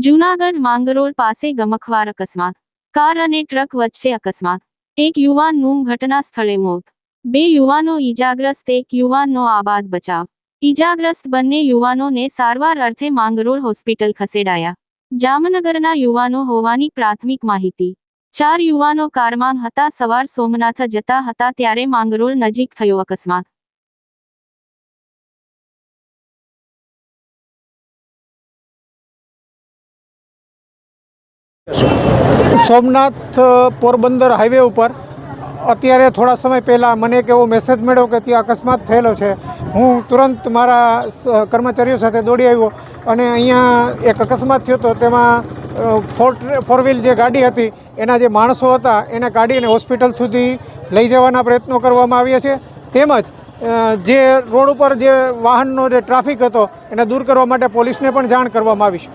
જૂનાગઢ માંગરોળ પાસે ગમખ્વાર અકસ્માત, કાર અને ટ્રક વચ્ચે અકસ્માત, એક યુવાનનું ઘટના સ્થળે મોત, બે યુવાનો ઈજાગ્રસ્ત, એક યુવાનનો આબાદ બચાવ। ઈજાગ્રસ્ત બંને યુવાનોને સારવાર અર્થે માંગરોળ હોસ્પિટલ ખસેડાયા। જામનગરના યુવાનો હોવાની પ્રાથમિક માહિતી। 4 યુવાનો કારમાં હતા, સવાર સોમનાથ જતા હતા ત્યારે માંગરોળ નજીક થયો અકસ્માત। સોમનાથ પોરબંદર હાઈવે ઉપર અત્યારે થોડા સમય પહેલાં મને એક એવો મેસેજ મળ્યો કે ત્યાં અકસ્માત થયેલો છે। હું તુરંત મારા કર્મચારીઓ સાથે દોડી આવ્યો અને અહીંયા એક અકસ્માત થયો હતો। તેમાં ફોર વ્હીલ જે ગાડી હતી એના જે માણસો હતા એને ગાડીને હોસ્પિટલ સુધી લઈ જવાના પ્રયત્નો કરવામાં આવ્યા છે। તેમજ જે રોડ ઉપર જે વાહનનો જે ટ્રાફિક હતો એને દૂર કરવા માટે પોલીસને પણ જાણ કરવામાં આવી છે।